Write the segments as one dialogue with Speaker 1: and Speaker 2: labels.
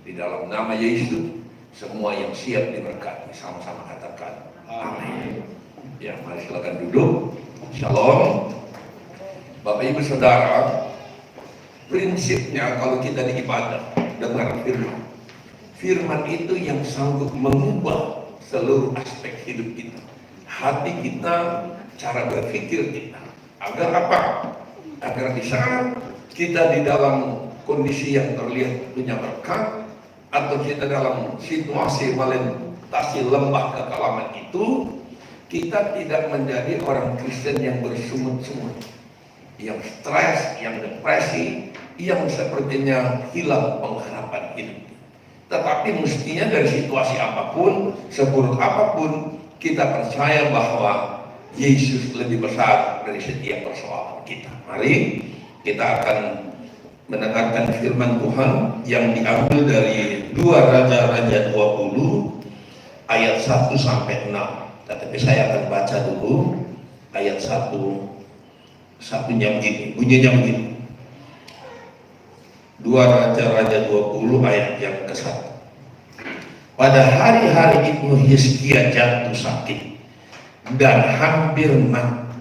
Speaker 1: Di dalam nama Yesus, semua yang siap diberkati, sama-sama katakan amin. Ya, mari silakan duduk. Shalom. Bapak Ibu Saudara, prinsipnya kalau kita di ibadah dengar firman, firman itu yang sanggup mengubah seluruh aspek hidup kita, hati kita, cara berpikir kita. Agar apa? Agar di saat kita di dalam kondisi yang terlihat punya berkat, atau kita dalam situasi melintasi lembah kekelaman itu, kita tidak menjadi orang Kristen yang bersungut-sungut, yang stres, yang depresi, yang sepertinya hilang pengharapan hidup. Tetapi mestinya dari situasi apapun, seburuk apapun, kita percaya bahwa Yesus lebih besar dari setiap persoalan kita. Mari kita akan mendengarkan firman Tuhan yang diambil dari 2 Raja-Raja 20 ayat 1 sampai 6. Tetapi saya akan baca dulu ayat 1-nya begini, bunyinya begini. 2 Raja-Raja 20 ayat yang ke-1. Pada hari-hari itu Hizkia jatuh sakit dan hampir mati.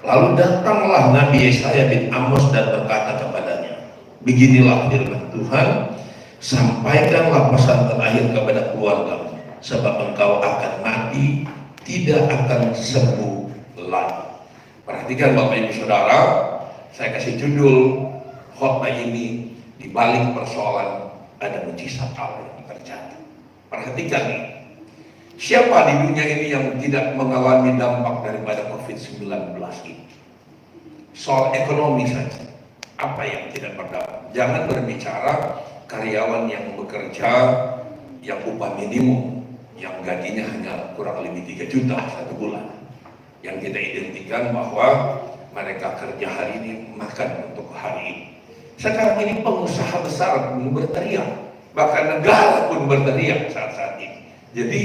Speaker 1: Lalu datanglah Nabi Yesaya bin Amos dan berkata kepadanya, beginilah firman Tuhan, sampaikanlah pesan terakhir kepada keluargamu, sebab engkau akan mati, tidak akan sembuh lagi. Perhatikan Bapak Ibu Saudara, saya kasih judul khotbah ini, di balik persoalan ada mujizat Allah yang terjadi. Perhatikan nih, siapa di dunia ini yang tidak mengalami dampak daripada COVID-19 ini? Soal ekonomi saja, apa yang tidak berdampak? Jangan berbicara karyawan yang bekerja, yang upah minimum, yang gajinya hanya kurang lebih 3 juta satu bulan. Yang kita identikan bahwa mereka kerja hari ini, makan untuk hari ini. Sekarang ini pengusaha besar pun berteriak, bahkan negara pun berteriak saat-saat ini. Jadi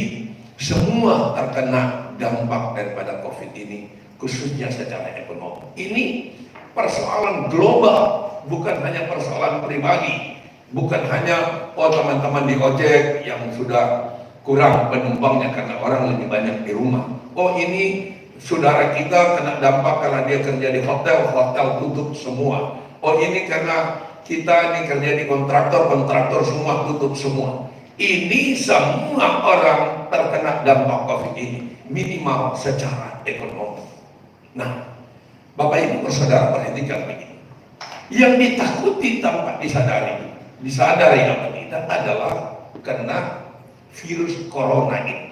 Speaker 1: semua terkena dampak daripada COVID ini, khususnya secara ekonomi. Ini persoalan global, bukan hanya persoalan pribadi, bukan hanya teman-teman di ojek yang sudah kurang penumpangnya karena orang lebih banyak di rumah. Ini saudara kita kena dampak karena dia kerja di hotel, hotel tutup semua. Ini karena kita ini kerja di kontraktor, kontraktor semua tutup semua. Ini semua orang terkena dampak COVID ini, minimal secara ekonomi. Nah, Bapak Ibu Saudara perhatikan begini. Yang ditakuti tanpa disadari apa tidak adalah kena virus corona ini.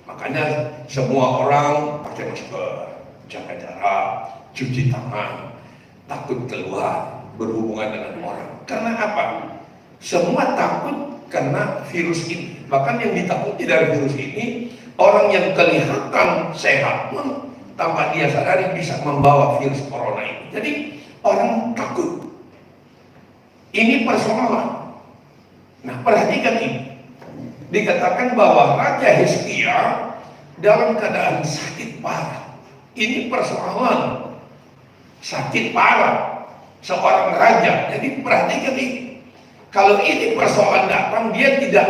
Speaker 1: Makanya semua orang pakai masker, jaga jarak, cuci tangan, takut keluar, berhubungan dengan orang. Karena apa? Semua takut karena virus ini. Bahkan yang ditakuti dari virus ini, orang yang kelihatan sehat pun tanpa dia sadari bisa membawa virus corona ini. Jadi orang takut. Ini persoalan. Nah, perhatikan ini. Dikatakan bahwa Raja Hizkia dalam keadaan sakit parah. Ini persoalan sakit parah seorang raja. Jadi perhatikan ini. Kalau ini persoalan datang, dia tidak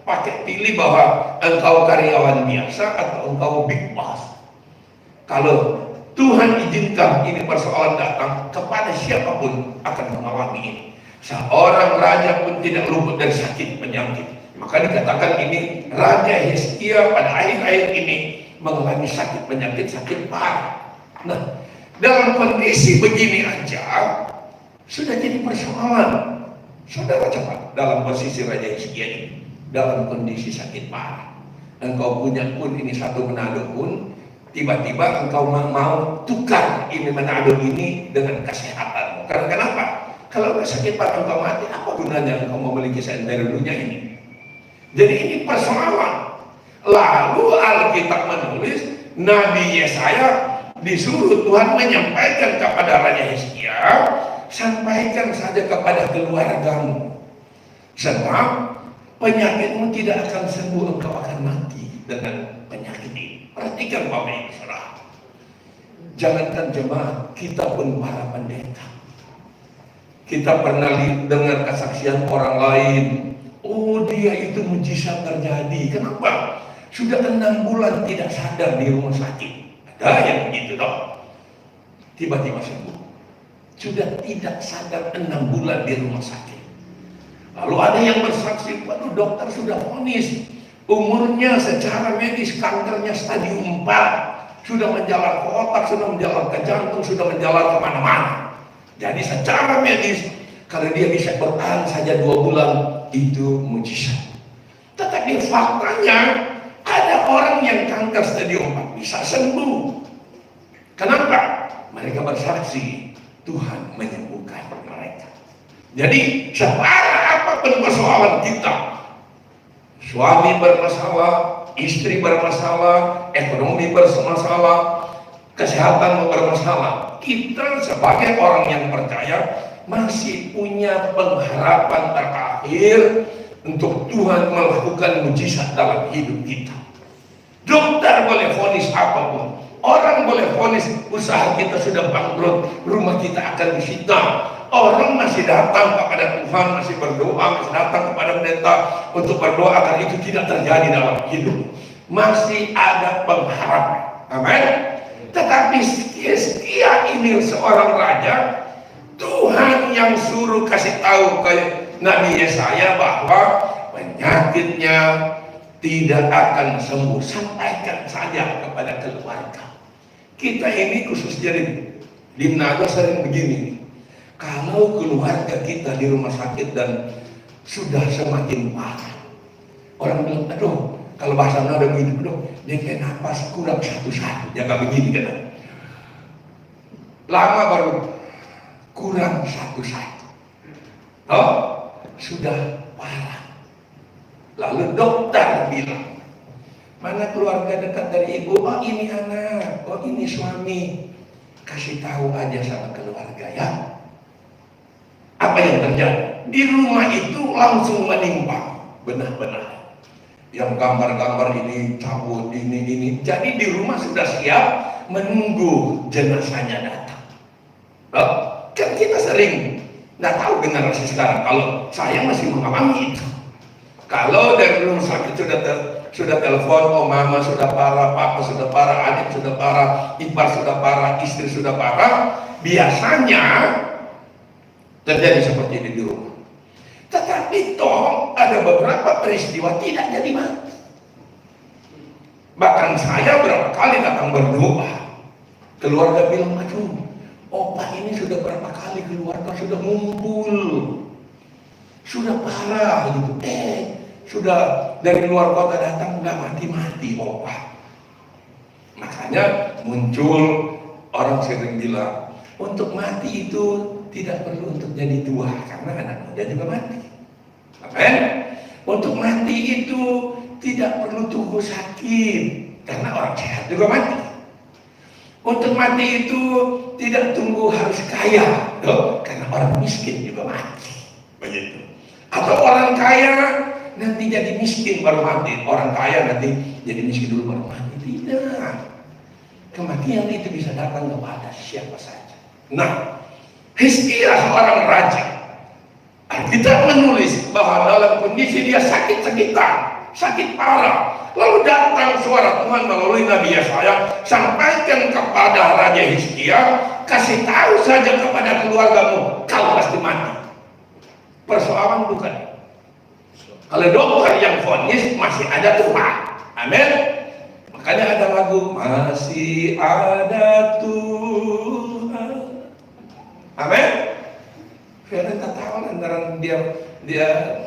Speaker 1: pakai pilih bahwa engkau karyawan biasa atau engkau big boss. Kalau Tuhan izinkan ini persoalan datang, kepada siapapun akan mengalami ini. Seorang raja pun tidak luput dari sakit penyakit. Maka dikatakan ini Raja Hizkia pada akhir-akhir ini mengalami sakit penyakit, sakit parah. Nah, dalam kondisi begini aja sudah jadi persoalan. Saudara coba dalam posisi Raja Hizkia ini, dalam kondisi sakit parah, engkau punya pun ini satu Manado pun, tiba-tiba engkau mau tukar ini Manado ini dengan kesehatan. Karena kenapa? Kalau sakit parah engkau mati, apa gunanya engkau memiliki sentral dunia ini? Jadi ini persoalan. Lalu Alkitab menulis Nabi Yesaya disuruh Tuhan menyampaikan kepada Raja Hizkia, sampaikan saja kepada keluargamu, sebab penyakitmu tidak akan sembuh, engkau akan mati dengan penyakit ini. Perhatikan Bapak Ibu Saudara, jangankan jemaat, kita pun para pendeta, kita pernah dengar kesaksian orang lain. dia itu mujizat terjadi. Kenapa? Sudah 6 bulan tidak sadar di rumah sakit. Ada yang begitu dong. Tiba-tiba sembuh. Sudah tidak sadar 6 bulan di rumah sakit. Lalu ada yang bersaksi, waduh dokter sudah vonis. Umurnya secara medis kankernya stadium 4. Sudah menjalar ke otak, sudah menjalar ke jantung, sudah menjalar kemana-mana. Jadi secara medis, kalau dia bisa bertahan saja 2 bulan, itu mujizat. Tetapi faktanya, ada orang yang kanker stadium 4 bisa sembuh. Kenapa? Mereka bersaksi, Tuhan menyembuhkan mereka. Jadi, separah apapun persoalan kita, suami bermasalah, istri bermasalah, ekonomi bermasalah, kesehatan bermasalah, kita sebagai orang yang percaya masih punya pengharapan terakhir untuk Tuhan melakukan mujizat dalam hidup kita. Dokter boleh vonis apapun, orang boleh vonis usaha kita sudah bangkrut, rumah kita akan disita. Orang masih datang kepada Tuhan, masih berdoa, masih datang kepada pendeta untuk berdoa agar itu tidak terjadi dalam hidup. Masih ada pengharapan. Amin. Tetapi Hizkia ini seorang raja, Tuhan yang suruh kasih tahu ke Nabi Yesaya bahwa penyakitnya tidak akan sembuh. Sampaikan saja kepada keluarga. Kita ini khususnya di Manado sering begini. Kalau keluarga kita di rumah sakit dan sudah semakin parah, orang bilang, aduh, kalau bahasa Manado begitu, aduh, dia kayak napas kurang satu-satu, jangan begini kan? Lama baru kurang satu-satu. Oh, sudah parah. Lalu dokter bilang, mana keluarga dekat dari ibu? Oh ini anak, oh ini suami. Kasih tahu aja sama keluarga ya. Apa yang terjadi? Di rumah itu langsung menimpa benar-benar. Yang gambar-gambar ini cabut, ini. Jadi di rumah sudah siap menunggu jenazahnya datang. Oh, kan kita sering nggak tahu generasi sekarang. Kalau saya masih mengalami itu. Kalau dari rumah sakit sudah telepon, oh mama sudah parah, papa sudah parah, adik sudah parah, ipar sudah parah, istri sudah parah, biasanya terjadi seperti ini di rumah. Tetapi toh ada beberapa peristiwa tidak jadi mati. Bahkan saya berapa kali datang berdoa, keluarga bilang, aduh, opa ini sudah berapa kali keluarga sudah ngumpul, sudah parah gitu. Sudah dari luar kota datang nggak mati-mati opa. Makanya muncul orang sering bilang, untuk mati itu tidak perlu untuk jadi tua, karena anak muda juga mati. Amin. Untuk mati itu tidak perlu tunggu sakit, karena orang sehat juga mati. Untuk mati itu tidak tunggu harus kaya, karena orang miskin juga mati. Begitu. Atau orang kaya nanti jadi miskin baru mati, orang kaya nanti jadi miskin dulu baru mati. Tidak. Kematian itu bisa datang kepada siapa saja. Nah, Hizkia seorang raja. Alkitab menulis bahwa dalam kondisi dia sakit-sakitan, sakit parah. Lalu datang suara Tuhan melalui Nabi Yesaya, sampaikan kepada Raja Hizkia, kasih tahu saja kepada keluargamu, kau pasti mati. Persoalan bukan. Kalau dokter yang vonis masih ada Tuhan. Amin. Makanya ada lagu masih ada Tuhan. Amin. Karena tak tahu antara dia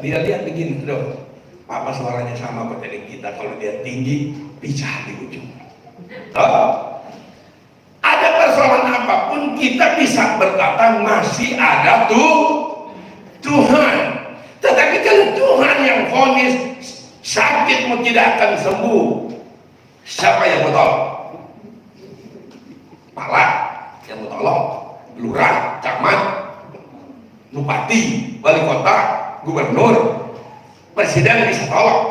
Speaker 1: lihat begini, loh. Papa suaranya sama seperti kita, kalau dia tinggi pecah di ujung. Ada persoalan apapun kita bisa berkata masih ada Tuhan. Tetapi kalau Tuhan yang vonis sakitmu tidak akan sembuh, siapa yang mau tolong? Malah yang mau tolong lurah, camat, bupati, wali kota, gubernur, presiden bisa tolong.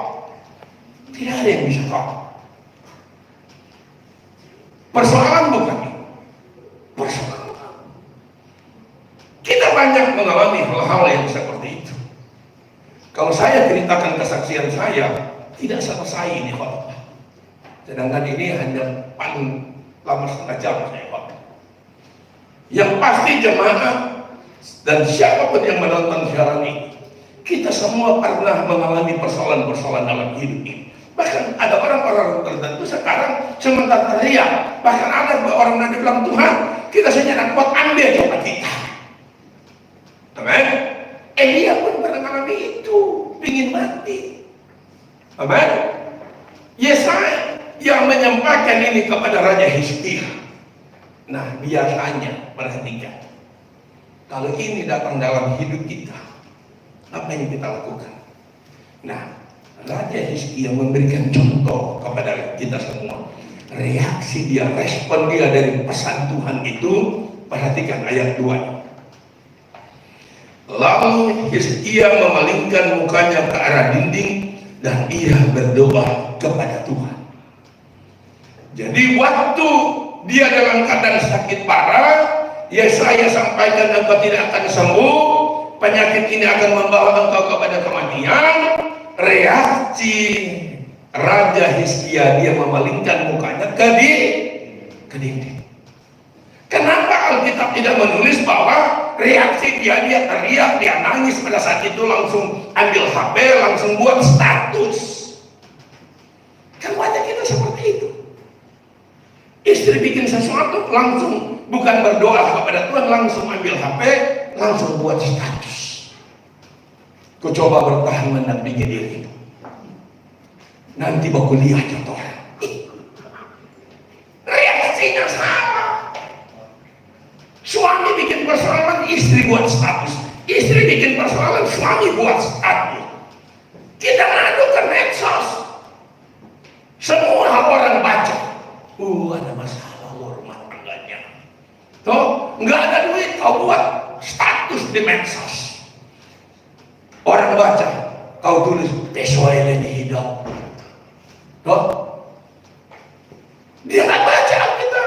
Speaker 1: Tidak ada yang bisa tolong. Persoalan bukan itu. Persoalan. Kita banyak mengalami hal-hal yang seperti itu. Kalau saya ceritakan kesaksian saya, tidak selesai ini khotbah. Sedangkan ini hanya paling lama setengah jam saya khotbah. Yang pasti jemaat dan siapapun yang menonton siaran ini, kita semua pernah mengalami persoalan-persoalan dalam hidup ini. Bahkan ada orang-orang tertentu sekarang sementara teriak. Bahkan ada orang yang bilang, Tuhan, kita saja nak kuat, ambil coba kita. Amen. Elia pun pernah mengalami itu, ingin mati. Amen. Yesaya yang menyampaikan ini kepada Raja Hizkia. Nah, biasanya perhatikan, kalau ini datang dalam hidup kita, apa yang kita lakukan? Nah, Raja Hizkia memberikan contoh kepada kita semua. Reaksi dia, respon dia dari pesan Tuhan itu, perhatikan ayat 2. Lalu Hizkia memalingkan mukanya ke arah dinding dan ia berdoa kepada Tuhan. Jadi waktu dia dalam keadaan sakit parah, Yesaya sampaikan engkau tidak akan sembuh, penyakit ini akan membawa engkau kepada kematian. Reaksi Raja Hizkia, dia memalingkan mukanya ke dinding. Kenapa Alkitab tidak menulis bahwa reaksi dia teriak, dia nangis pada saat itu langsung ambil HP, langsung buat status? Kan banyak kita seperti itu. Istri bikin sesuatu langsung, bukan berdoa kepada Tuhan, langsung ambil HP, langsung buat status. Ku coba bertahan mendampingi dirimu, nanti baku lihat contohnya. Reaksinya salah. Suami bikin persoalan, istri buat status. Istri bikin persoalan, suami buat status. Kita ngadu ke medsos, semua orang baca. Ada masalah rumah tangganya. Tuh, nggak ada duit, kau buat status di medsos. Orang baca, kau tulis pesoel ini hidup. Tuh, dia nggak baca kita.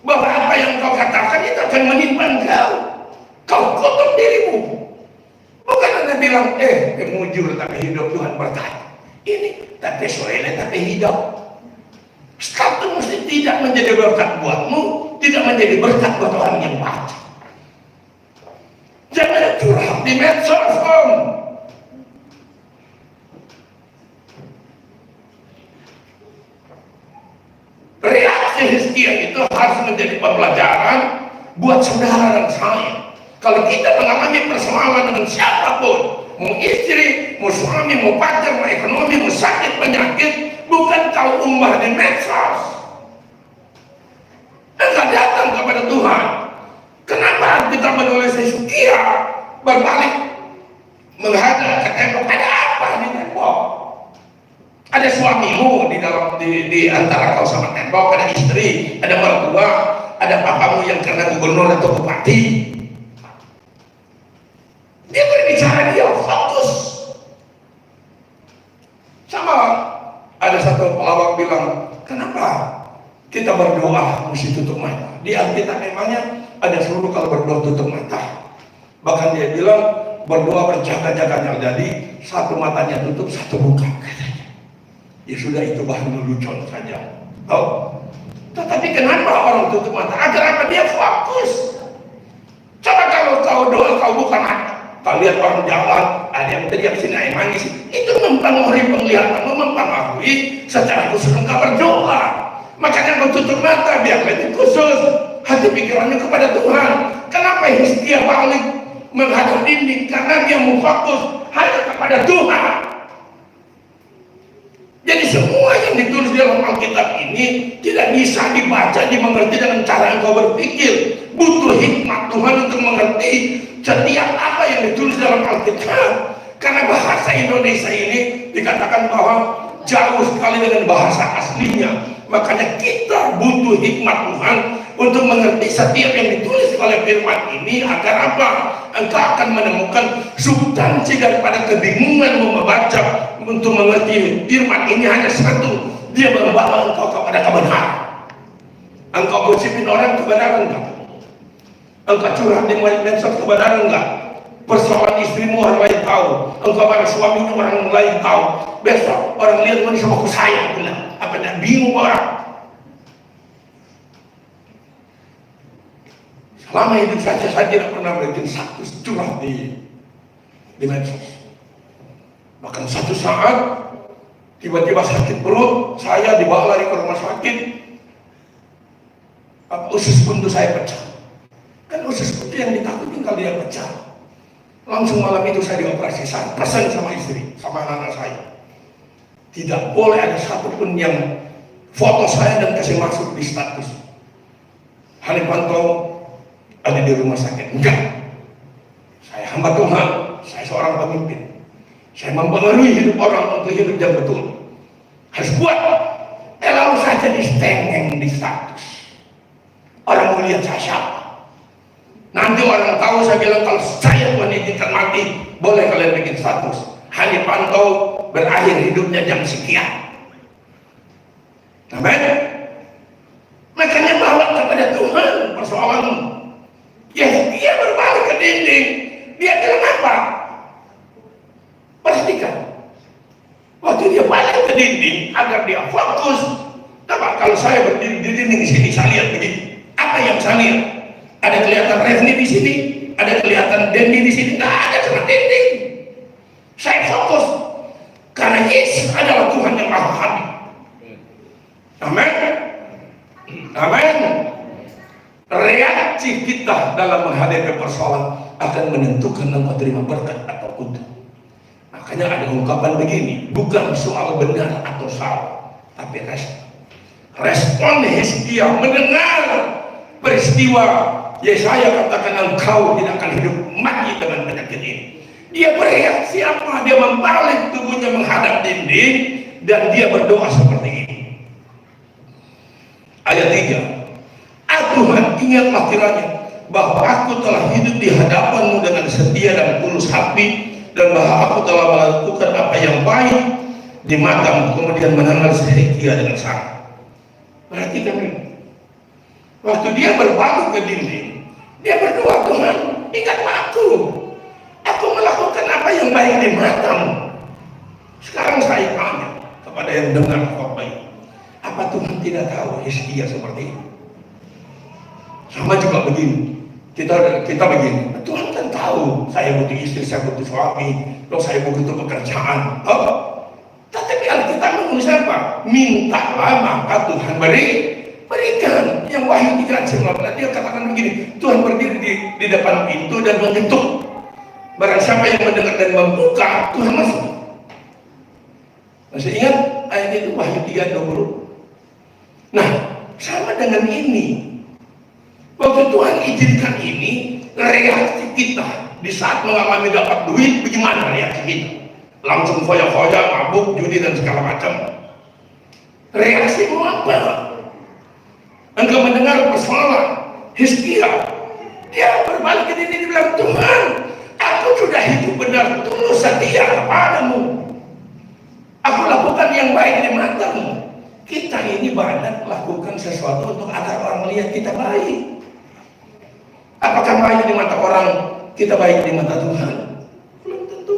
Speaker 1: Bahwa apa yang kau katakan itu akan menimpa engkau. Kau kutuk dirimu. Bukan Anda bilang, mujur tapi hidup Tuhan berkata. Ini tak pesoel tapi hidup. Status mesti tidak menjadi berkat buatmu, tidak menjadi berkat buat orang yang baca. Jangan curhat di medsos, Om. Reaksi Hizkia itu harus menjadi pembelajaran buat saudara dan saya. Kalau kita mengalami persoalan dengan siapapun, mau istri, mau suami, mau pacar, mau ekonomi, mau sakit, penyakit, bukan kau umbah di medsos. Engkau datang kepada Tuhan. Kenapa kita menulis Hizkia berbalik menghadap ke tembok? Ada apa di tembok? Ada suamimu di antara kau sama tembok, ada istri, ada mertua, ada papamu yang kena gubernur atau bupati. Dia berbicara, dia fokus. Sama ada satu pelawak bilang, kenapa kita berdoa mesti tutup mata? Di Alkitab memangnya ada suruh kalau berdoa tutup mata. Bahkan dia bilang berdoa berjaga-jaga, jadi satu matanya tutup, satu buka. Ya sudah, itu bahan lelucon saja. Oh, tetapi kenapa orang tutup mata? Agar apa? Dia fokus. Coba kalau kau doa kau buka mata, kau lihat orang jalan, ada yang teriak sini manis, itu mempengaruhi penglihatanmu, mempengaruhi secara khusus engkau berdoa. Makanya kau tutup mata, biar lebih khusus hati pikirannya kepada Tuhan. Kenapa Hizkia balik menghadap dinding? Karena dia mau fokus hanya kepada Tuhan. Jadi semua yang ditulis dalam Alkitab ini tidak bisa dibaca, dimengerti dengan cara engkau berpikir. Butuh hikmat Tuhan untuk mengerti setiap apa yang ditulis dalam Alkitab. Karena bahasa Indonesia ini dikatakan bahwa jauh sekali dengan bahasa aslinya. Makanya kita butuh hikmat Tuhan untuk mengerti setiap yang ditulis oleh firman ini, agar apa? Engkau akan menemukan substansi daripada kebingungan membaca. Untuk mengerti firman ini hanya satu, dia membawa engkau kepada kebenaran. Engkau gosipin orang, kebenaran enggak? Engkau curhat di medsos, kebenaran enggak? persoalan istrimu orang lain tahu, engkau marah suaminya orang lain tahu, besok orang lihat mana sama aku sayang pula, apa dah bingung orang. Selama hidup saya tidak pernah bikin satu curhat di medsos. Bahkan satu saat tiba-tiba sakit perut, saya dibawa lari ke rumah sakit, usus buntu saya pecah. Kan usus buntu yang ditakutin kalau dia pecah. Langsung malam itu saya dioperasi. Saya pesan sama istri, sama anak-anak saya, tidak boleh ada satupun yang foto saya dan kasih masuk di status Halifanto ada di rumah sakit. Enggak, saya hamba Tuhan, saya seorang pemimpin, saya mempengaruhi hidup orang untuk hidup yang betul. Harus buat, lalu saja di stengeng di status, orang melihat saya siapa. Nanti orang tahu saya bilang kalau saya Tuhan izinkan mati, boleh kalian bikin status Halifanto berakhir hidupnya jam sekian. Amin. Makanya bawa kepada Tuhan persoalanmu. Ya, dia berbalik ke dinding, dia bilang apa? Perhatikan, waktu dia balik ke dinding agar dia fokus. Coba kalau saya berdiri di dinding di sini, saya lihat begini, apa yang saya lihat? Ada kelihatan Refni di sini, ada kelihatan Dendi di sini, nggak ada, cuma dinding. Saya fokus karena Yesus adalah Tuhan yang maha hadir. Amin. Amin. Reaksi kita dalam menghadapi persoalan akan menentukan engkau terima berkat atau kutuk. Makanya ada ungkapan begini, bukan soal benar atau salah, tapi respon Hizkia mendengar peristiwa Yesaya katakan engkau tidak akan hidup mati dengan penyakit ini. Dia bereaksi apa? Dia membalik tubuhnya menghadap dinding dan dia berdoa seperti ini. Ayat 3, Tuhan, ingatlah kiranya bahwa aku telah hidup di hadapanmu dengan setia dan tulus hati, dan bahwa aku telah melakukan apa yang baik di matamu. Kemudian menanggal Hizkia dengan sangat. Perhatikan ini, waktu dia berbalik ke dinding, dia berdoa, Tuhan, ingatlah aku melakukan apa yang baik di matamu. Sekarang saya tanya kepada yang dengar khotbah ini, apa Tuhan tidak tahu Hizkia seperti ini? Sama juga begini, kita begini, Tuhan kan tahu saya butuh istri, saya butuh suami, loh saya butuh pekerjaan. Tetapi Alkitab menulis apa? Mintalah maka Tuhan berikan. Yang Wahyu 3:19 dia katakan begini, Tuhan berdiri di depan pintu dan mengetuk. Barang siapa yang mendengar dan membuka, Tuhan masuk. Masih ingat ayat itu, Wahyu 3:20? Nah, sama dengan ini. Waktu Tuhan izinkan ini, reaksi kita di saat mengalami dapat duit, bagaimana reaksi kita? Langsung foya-foya, mabuk, judi dan segala macam. Reaksimu apa? Engkau mendengar persoalan Hizkia, dia berbalik ke diri, dia bilang, Tuhan, aku sudah hidup benar, tulus setia kepadamu. Aku lakukan yang baik di matamu. Kita ini banyak lakukan sesuatu untuk agar orang melihat kita baik. Apakah baik di mata orang, kita baik di mata Tuhan? Belum tentu.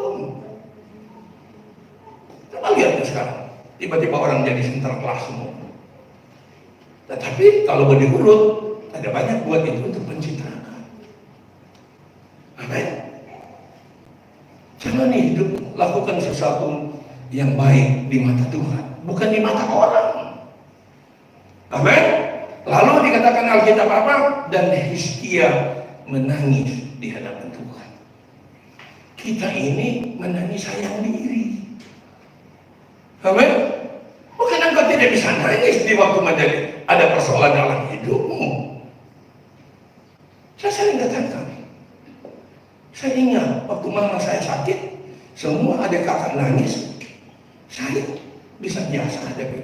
Speaker 1: Coba lihat sekarang, tiba-tiba orang jadi sentral kelas semua. Tetapi kalau diurut, ada banyak buat itu untuk pencitraan. Amin. Jangan hidup lakukan sesuatu yang baik di mata Tuhan, bukan di mata orang. Amin. Lalu dikatakan Alkitab apa? Dan Hizkia menangis di hadapan Tuhan. Kita ini menangis sayang diri. Amin. Bukan engkau tidak bisa nangis di waktu menjadi ada persoalan dalam hidupmu. Saya sering katakan, saya ingat waktu mama saya sakit, semua adik kakak nangis, saya bisa biasa hadapi.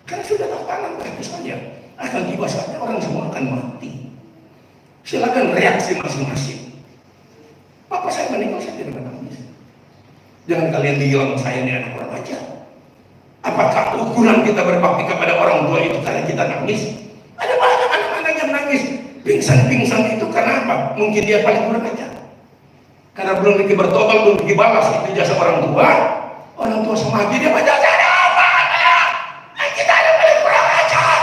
Speaker 1: Karena sudah tahu tangan kaki saja akan tiba saatnya orang semua akan mati. Silakan reaksi masing-masing. Papa saya meninggal, saya tidak menangis. Jangan kalian bilang saya ini anak orang aja. Apakah ukuran kita berbakti kepada orang tua itu karena kita nangis? Ada banyak anak-anak yang nangis, pingsan-pingsan itu karena apa? Mungkin dia paling kurang ajar. Karena belum lagi bertobat, belum lagi balas itu jasa orang tua. Orang tua semati dia baca cara apa? Kita ada paling kurang ajar.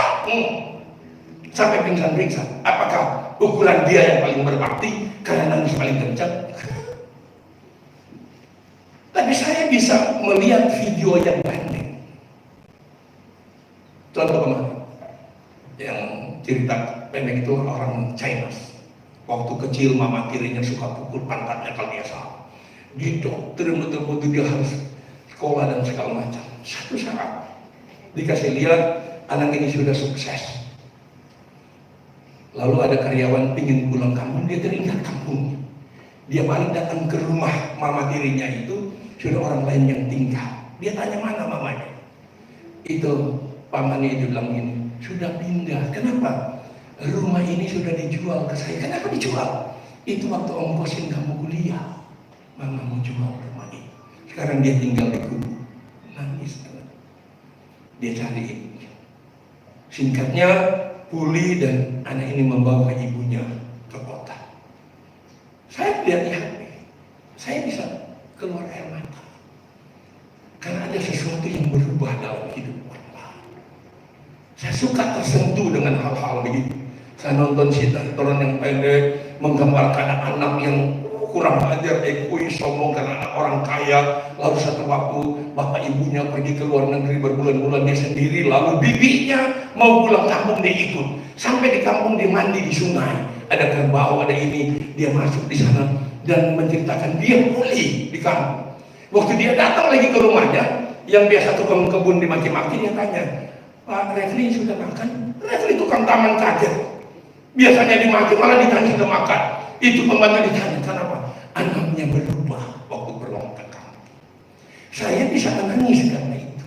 Speaker 1: Sampai pingsan-pingsan. Apakah ukuran dia yang paling berbakti karena nangis paling kencang? Tapi saya bisa melihat video yang pendek. Contoh kemarin yang cerita pendek itu orang China. Waktu kecil mama tirinya suka pukul pantatnya kalau dia salah. Didoktrin betul-betul dia harus sekolah dan segala macam. Satu saat dikasih lihat anak ini sudah sukses. Lalu ada karyawan pingin pulang kampung, dia teringat kampungnya. Dia balik datang ke rumah mama tirinya itu, sudah orang lain yang tinggal. Dia tanya mana mamanya. Itu pamannya itu bilang ini, sudah pindah. Kenapa? Rumah ini sudah dijual ke saya. Kenapa dijual? Itu waktu ongkosin kamu kuliah. Mama mau jual rumah ini. Sekarang dia tinggal di kubu. Nangis. Dia cari ibunya. Singkatnya, Puli dan anak ini membawa ibunya ke kota. Saya lihat di HP. Saya bisa keluar air mata. Karena ada sesuatu yang berubah dalam hidup orang. Saya suka tersentuh dengan hal-hal begitu. Saya nonton sinetron yang pendek menggambarkan anak yang kurang ajar, egois, sombong karena anak orang kaya. Lalu satu waktu bapak ibunya pergi ke luar negeri berbulan-bulan dia sendiri. Lalu bibinya mau pulang kampung dia ikut. Sampai di kampung dia mandi di sungai. Ada kerbau, ada ini. Dia masuk di sana dan menceritakan dia pulih di kampung. Waktu dia datang lagi ke rumahnya, yang biasa tukang kebun dimaki-maki, dia tanya, Pak Refli sudah makan? Refli tukang taman kaget. Biasanya dimaki, malah ditanya ke makan. Itu pembantu ditanya, kenapa? Anaknya berubah waktu pulang ke kampung. Saya bisa menangis karena itu.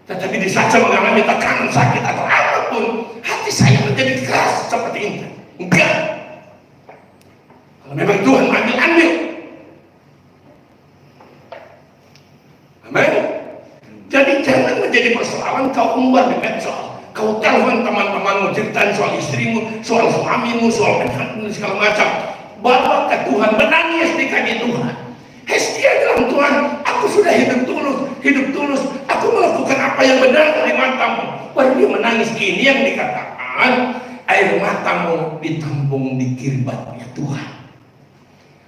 Speaker 1: Tetapi di saat saya mengalami tekanan sakit atau apapun, hati saya menjadi keras seperti ini. Enggak. Kalau memang Tuhan ambil. Amin. Jadi jangan menjadi persoalan kau umbar di medsos. Kau telepon teman-temanmu, ceritain soal istrimu, soal suamimu, soal anak-anakmu, segala macam. Bawa ke Tuhan, menangis di kaki Tuhan. Hestia bilang, Tuhan, aku sudah hidup tulus. Aku melakukan apa yang benar di matamu. Baru dia menangis. Ini yang dikatakan, air matamu ditampung di kirbatnya Tuhan.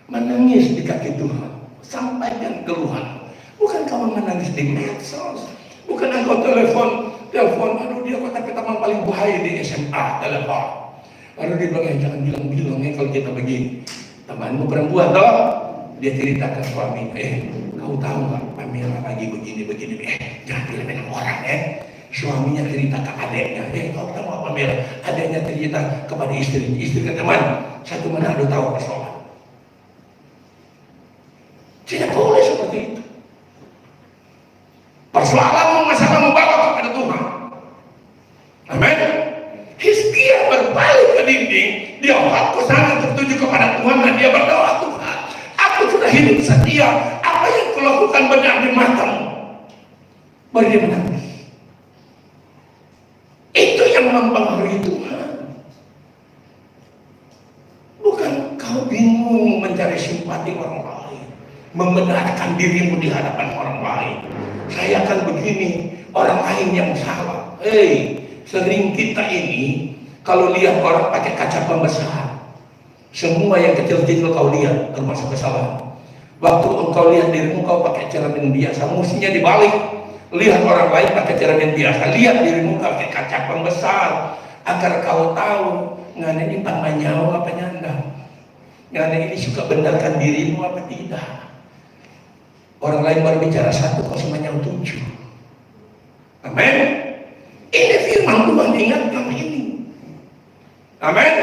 Speaker 1: Menangis di kaki Tuhan. Sampaikan keluhan. Bukan kamu menangis di medsos. Bukan engkau telepon, aduh dia kata teman paling bahaya di SMA, telepon. Lalu dia bilang, jangan bilang-bilang ya kalau kita begini. Temanmu perempuan toh, dia cerita ke suami, kau tahu nggak Pamela lagi begini, jangan bilang orang Suaminya cerita ke adiknya, kau tahu apa Pamela? Adiknya cerita kepada istri ke teman, satu Manado tahu persoalan. Tidak boleh seperti itu. Persoalanmu, masalahmu bawa kepada Tuhan. Amin. Hizkia berbalik ke dinding, dia fokus sangat tertuju kepada Tuhan dan dia berdoa, Tuhan, aku sudah hidup setia, apa yang kulakukan benar di matamu. Baru dia menangis. Itu yang mempengaruhi Tuhan. Bukan kau bingung mencari simpati orang lain, membenarkan dirimu di hadapan orang lain. Saya akan begini, orang lain yang salah. Sering kita ini kalau lihat orang pakai kaca pembesar, semua yang kecil-kecil kau lihat termasuk kesalahan. Waktu engkau lihat dirimu kau pakai cermin biasa, mestinya dibalik. Lihat orang lain pakai cermin biasa, lihat dirimu pakai kaca pembesar agar kau tahu ngana ini panganyawa apa nyanda, ngana ini suka benarkan dirimu apa tidak. Orang lain baru bicara 1, kau semuanya 7. Amin. Ini firman Tuhan, ingatkan ini. Amin.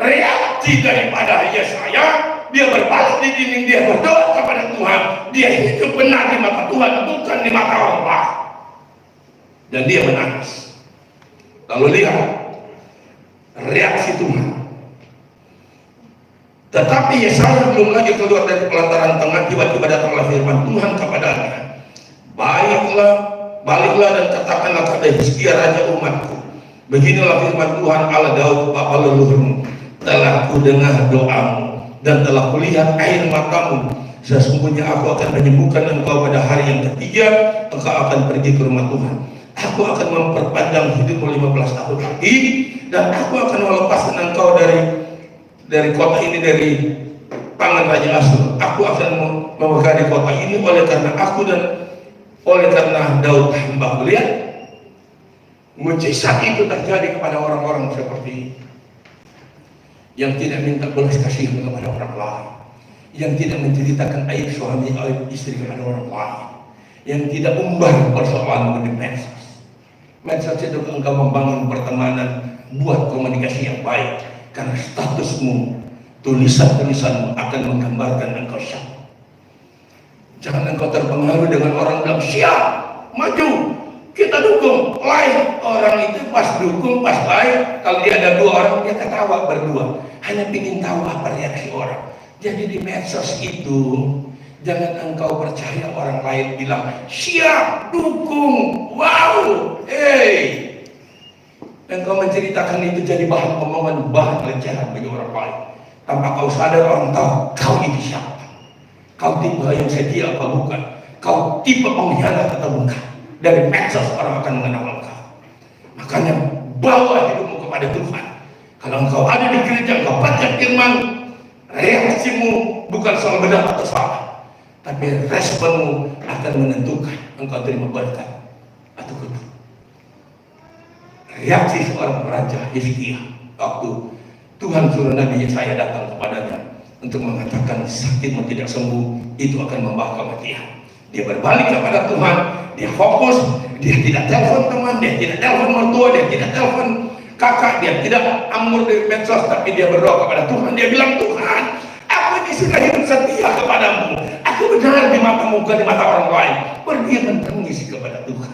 Speaker 1: Reaksi daripada Yesaya, dia berbalik di dinding, dia berdoa kepada Tuhan, dia hidup benar di mata Tuhan, bukan di mata orang. Dan dia menangis. Lalu lihat reaksi Tuhan. Tetapi Yesaya belum lagi keluar dari pelataran tengah, tiba-tiba datanglah firman Tuhan kepadanya. Baliklah dan katakanlah kepada Hizkia raja umatku, beginilah firman Tuhan Allah Daud bapa leluhurmu, telah kudengar doamu dan telah kulihat air matamu. Sesungguhnya aku akan menyembuhkan engkau pada hari yang ketiga. Engkau akan pergi ke rumah Tuhan. Aku akan memperpanjang hidupmu 15 tahun lagi, dan aku akan melepaskan engkau dari kota ini, dari tangan Raja Asyur. Aku akan memegang kota ini oleh karena aku dan oleh karena Daud hamba. Lihat, mujizat itu terjadi kepada orang-orang seperti ini, yang tidak minta belas kasihan kepada orang lain, yang tidak menceritakan aib suami, aib istri kepada orang lain, yang tidak umbar persoalan di medsos. Medsos itu engkau membangun pertemanan, buat komunikasi yang baik, karena statusmu, tulisan-tulisanmu akan menggambarkan engkau siapa. Jangan engkau terpengaruh dengan orang bilang siap, maju, kita dukung, like. Orang itu pas dukung, pas like, kalau dia ada 2 orang, dia ketawa berdua, hanya ingin tahu apa reaksi orang. Jadi di medsos itu, jangan engkau percaya orang lain bilang siap, dukung, wow, engkau menceritakan itu jadi bahan omongan, bahan lecahan bagi orang lain. Tanpa kau sadar, orang tahu kau itu siapa. Kau tipe yang setia apa bukan? Kau tipe pengkhianat atau bukan? Dari medsos orang akan mengenal engkau. Makanya bawa hidupmu kepada Tuhan. Kalau engkau ada di gereja, engkau baca firman, reaksimu bukan soal benar atau salah, tapi responmu akan menentukan engkau terima berkat atau kutuk. Reaksi seorang raja Hizkia waktu Tuhan suruh Nabi Yesaya datang kepadanya untuk mengatakan sakitmu tidak sembuh, itu akan membawa kematian. Dia berbalik kepada Tuhan, dia fokus, dia tidak telepon teman, dia tidak telepon mertua, dia tidak telepon kakak, dia tidak amur di medsos, tapi dia berdoa kepada Tuhan. Dia bilang, Tuhan, aku ini sudah hidup setia kepadamu, aku benar di matamu, bukan di mata orang lain. Pergi menangis kepada Tuhan.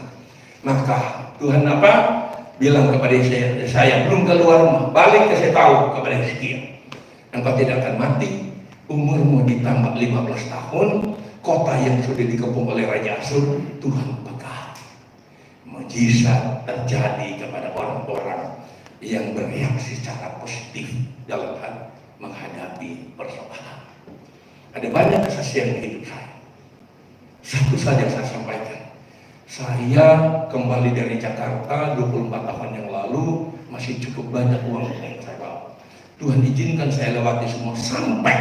Speaker 1: Maka Tuhan apa? Bilang kepada saya belum keluar rumah, balik ke saya tahu kepada Hizkia, engkau tidak akan mati, umurmu ditambah 15 tahun, kota yang sudah dikepung oleh Raja Asyur, Tuhan pegang. Mujizat terjadi kepada orang-orang yang bereaksi secara positif dalam hal menghadapi persoalan. Ada banyak kesaksian di hidup saya. Satu saja saya sampaikan. Saya kembali dari Jakarta 24 tahun yang lalu, masih cukup banyak uang yang saya bawa. Tuhan izinkan saya lewati semua sampai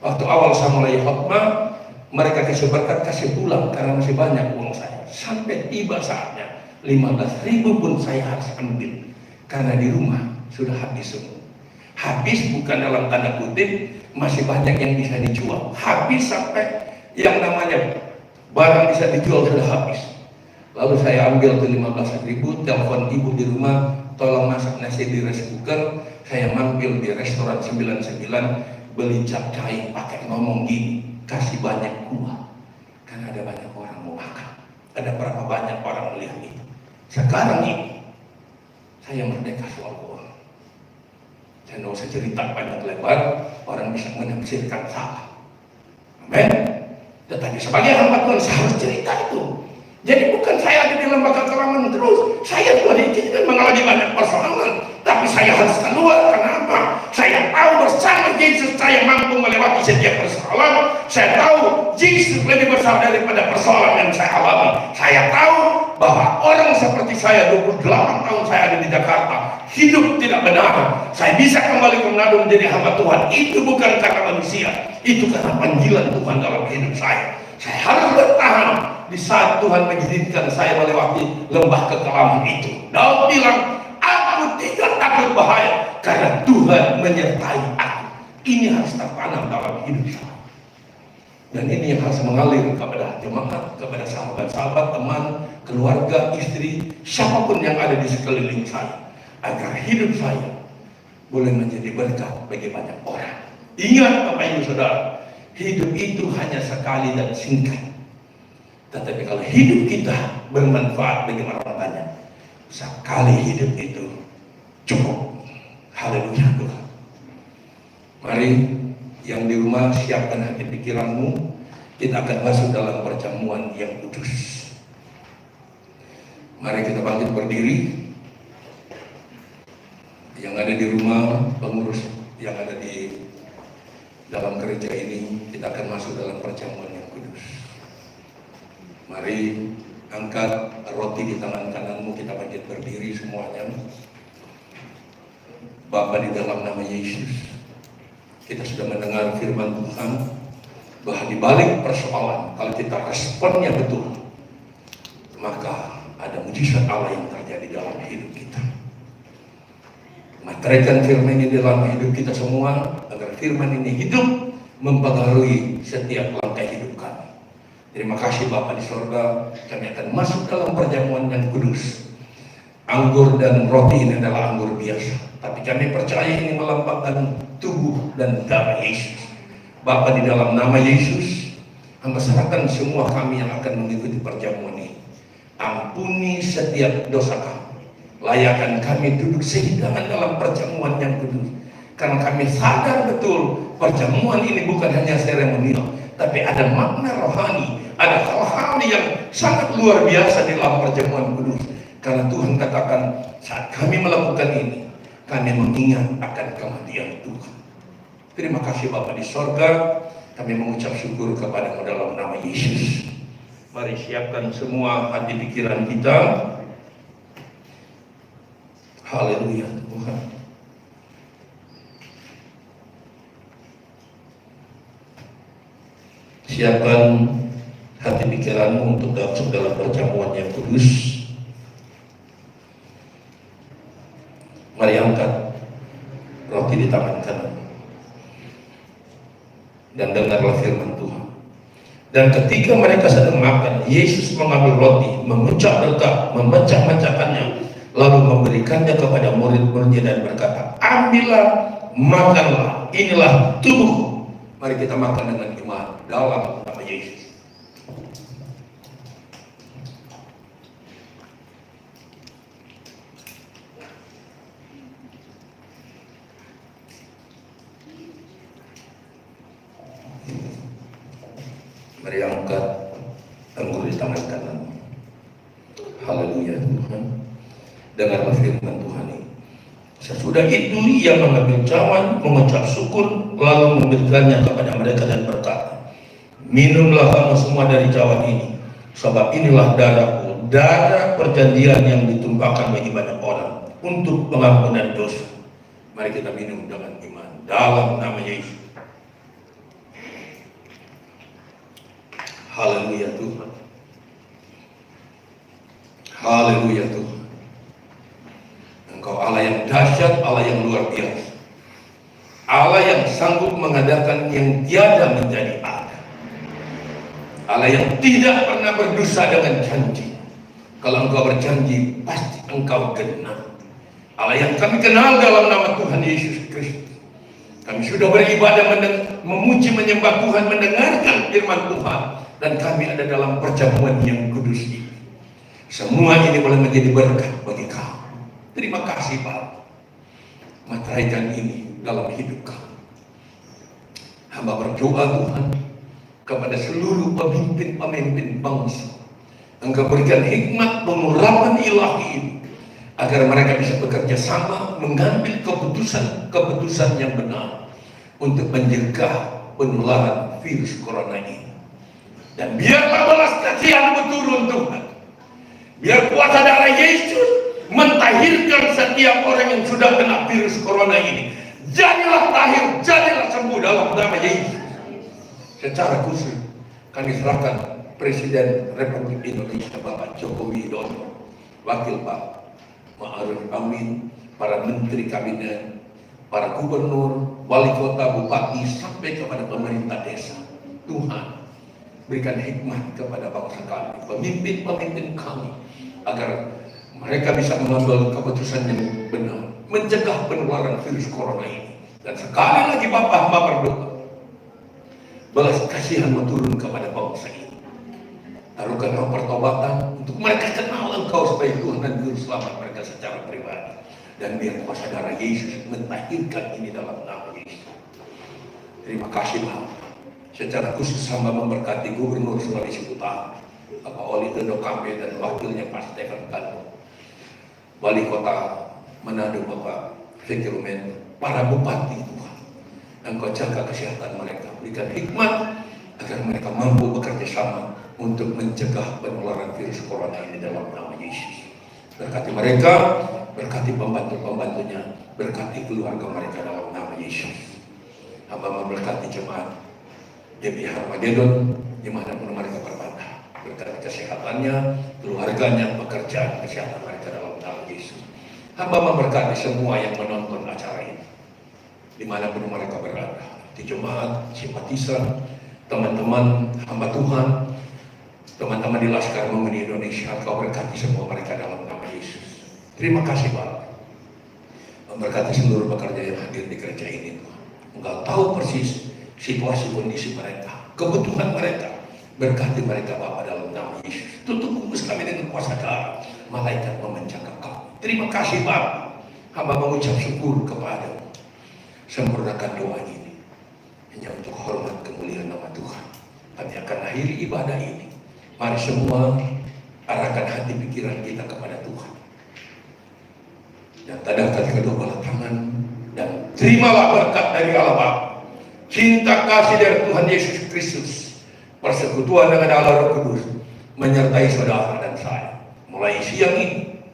Speaker 1: waktu awal saya mulai khotbah, mereka kasih berkat, kasih pulang karena masih banyak uang saya. Sampai tiba saatnya 15.000 pun saya harus ambil karena di rumah sudah habis semua. Habis bukan dalam tanda kutip, masih banyak yang bisa dijual. Habis sampai yang namanya barang bisa dijual sudah habis. Lalu saya ambil tuh 15.000, telepon ibu di rumah, tolong masak nasi di rice cooker. Saya mampir di restoran 99, beli capcay, pakai ngomong gini, kasih banyak kuah, karena ada banyak orang mau makan. Ada berapa banyak orang melihat itu. Sekarang ini saya merdeka soal uang. Saya tidak usah cerita banyak lebar, orang bisa menafsirkan salah. Amin. Tetapi sebagai hamba Tuhan saya harus cerita itu. Jadi bukan saya ada di lembaga keramat terus, saya Tuhan izinkan mengalami banyak persoalan, tapi saya harus keluar. Kenapa? Saya tahu bersama Yesus saya mampu melewati setiap persoalan. Saya tahu Yesus lebih besar daripada persoalan yang saya alami. Saya tahu bahwa orang seperti saya 28 tahun saya ada di Jakarta, hidup tidak benar. Saya bisa kembali ke Manado menjadi hamba Tuhan. Itu bukan karena manusia, itu karena panggilan Tuhan dalam hidup saya. Saya harus bertahan di saat Tuhan mengizinkan saya melewati lembah kekelaman itu. Daud bilang, aku tidak takut bahaya karena Tuhan menyertai aku. Ini harus tertanam dalam hidup saya. Dan ini yang harus mengalir kepada jemaat, kepada sahabat-sahabat, teman, keluarga, istri, siapapun yang ada di sekeliling saya, agar hidup saya boleh menjadi berkat bagi banyak orang. Ingat Bapak Ibu Saudara, hidup itu hanya sekali dan singkat. Tetapi kalau hidup kita bermanfaat bagi orang banyak, sekali hidup itu cukup. Haleluya Tuhan. Mari yang di rumah siapkan hati pikiranmu, kita akan masuk dalam perjamuan yang kudus. Mari kita bangkit berdiri. Yang ada di rumah, pengurus yang ada di dalam gereja ini kita akan masuk dalam perjamuan yang kudus. Mari angkat roti di tangan kananmu, kita bangkit berdiri semuanya. Bapa, di dalam nama Yesus, kita sudah mendengar firman Tuhan bahwa di balik persoalan, kalau kita responnya betul, maka ada mujizat Allah yang terjadi dalam hidup kita. Materaikan firman ini dalam hidup kita semua, agar firman ini hidup mempengaruhi setiap langkah hidup kami. Terima kasih Bapa di sorga, kami akan masuk dalam perjamuan yang kudus. Anggur dan roti ini adalah anggur biasa, tapi kami percaya ini melambangkan tubuh dan darah Yesus. Bapa, di dalam nama Yesus, Hamba serahkan semua kami yang akan mengikuti perjamuan ini. Ampuni setiap dosa kami. Layakan kami duduk sehidangan dalam perjamuan yang kudus. Karena kami sadar betul perjamuan ini bukan hanya seremonial, tapi ada makna rohani, ada hal-hal yang sangat luar biasa di dalam perjamuan kudus. Karena Tuhan katakan saat kami melakukan ini, kami mengingat akan kematian Tuhan. Terima kasih Bapa di sorga, kami mengucap syukur kepada-Mu dalam nama Yesus. Mari siapkan semua hati pikiran kita. Haleluya Tuhan. Siapkan hati pikiranmu untuk masuk dalam perjamuan yang kudus. Mari angkat roti di tangan kanan dan dengarlah firman Tuhan. Dan ketika mereka sedang makan, Yesus mengambil roti, mengucap berkat, memecah-mecahkannya, lalu memberikannya kepada murid-muridnya dan berkata, ambillah, makanlah, inilah tubuhku. Mari kita makan dengan iman dalam nama Yesus. Mari angkat anggur di tangan kanan. Haleluya Tuhan. Dengarlah firman Tuhan ini. Sesudah itu ia mengambil cawan, mengucap syukur, lalu memberikannya kepada mereka dan berkata, minumlah kamu semua dari cawan ini, sebab inilah darahku, darah perjanjian yang ditumpahkan bagi banyak orang untuk pengampunan dosa. Mari kita minum dengan iman dalam nama Yesus. Haleluya Tuhan. Haleluya Tuhan. Engkau Allah yang dahsyat, Allah yang luar biasa. Allah yang sanggup mengadakan yang tiada menjadi ada. Allah yang tidak pernah berdosa dengan janji. Kalau engkau berjanji, pasti engkau genap. Allah yang kami kenal dalam nama Tuhan Yesus Kristus. Kami sudah beribadah, memuji, menyembah Tuhan, mendengarkan firman Tuhan. Dan kami ada dalam perjamuan yang kudus ini. Semua ini boleh menjadi berkat bagi kau. Terima kasih Pak. Materaikan ini dalam hidup kau. Hamba berdoa Tuhan kepada seluruh pemimpin-pemimpin bangsa. Engkau berikan hikmat pengurapan ilahi ini, agar mereka bisa bekerja sama mengambil keputusan yang benar untuk mencegah penularan virus corona ini. Dan biarlah belas kasihan-Mu turun Tuhan. Biar kuasa darah Yesus mentahirkan setiap orang yang sudah kena virus corona ini. Jadilah tahir, jadilah sembuh dalam nama Yesus. Secara khusus kami serahkan Presiden Republik Indonesia Bapak Joko Widodo, Wakil Pak Ma'ruf Amin, para Menteri Kabinet, para Gubernur, Wali Kota, Bupati, sampai kepada pemerintah desa. Tuhan, berikan hikmat kepada bangsa kami, pemimpin-pemimpin kami, agar mereka bisa mengambil keputusan yang benar, mencegah penularan virus corona ini. Dan sekali lagi Bapak hamba berdoa, balas kasihan-Mu turun kepada bangsa ini. Taruhkan roh pertobatan untuk mereka kenal Engkau sebagai Tuhan dan Juru Selamat mereka secara pribadi. Dan biar kuasa darah Yesus mentahirkan ini dalam nama Yesus. Terima kasih Bapak. Secara khusus hamba memberkati Gubernur Sulawesi Utara, Bapak Oli Dodo Kambe dan wakilnya Pak Stefan Kano, Wali Kota Manado Bapak Fikir Umen, para bupati Tuhan. Engkau jaga kesehatan mereka, berikan hikmat agar mereka mampu bekerja sama untuk mencegah penularan virus corona ini dalam nama Yesus. Berkati mereka, berkati pembantu-pembantunya, berkati keluarga mereka dalam nama Yesus. Hamba memberkati jemaat GBI Harmagedon dimanapun mereka berada. Berkati kesehatannya, keluarganya, pekerjaan, kesehatan mereka dalam nama Yesus. Hamba memberkati semua yang menonton acara ini, dimanapun mereka berada, di jemaat, simpatisan, teman-teman hamba Tuhan, teman-teman di Laskar Menguni Indonesia. Kau berkati semua mereka dalam nama Yesus. Terima kasih Bapak. Memberkati seluruh pekerja yang hadir di gereja ini, Tuhan. Engkau tahu persis situasi kondisi mereka, kebutuhan mereka. Berkati mereka Bapak dalam nama Yesus. Tutup kukus kami dengan kuasa darah, malaikat memenjangka kami. Terima kasih Bapak. Hamba mengucap syukur kepadamu. Sempurnakan doa ini hanya untuk hormat kemuliaan nama Tuhan. Kami akan akhiri ibadah ini. Mari semua arahkan hati pikiran kita kepada Tuhan. Dan tadahkan kedua belah tangan dan terimalah berkat dari Allah Bapa, cinta kasih dari Tuhan Yesus Kristus, persekutuan dengan Allah Roh Kudus menyertai saudara dan saya mulai siang ini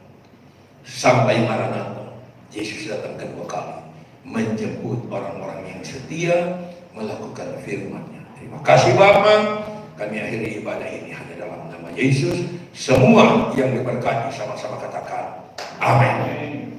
Speaker 1: sampai Maranatha. Yesus datang kedua kali menjemput orang-orang yang setia melakukan firman-Nya. Terima kasih Bapa. Kami akhiri ibadah ini hanya dalam nama Yesus. Semua yang diberkati sama-sama katakan amin.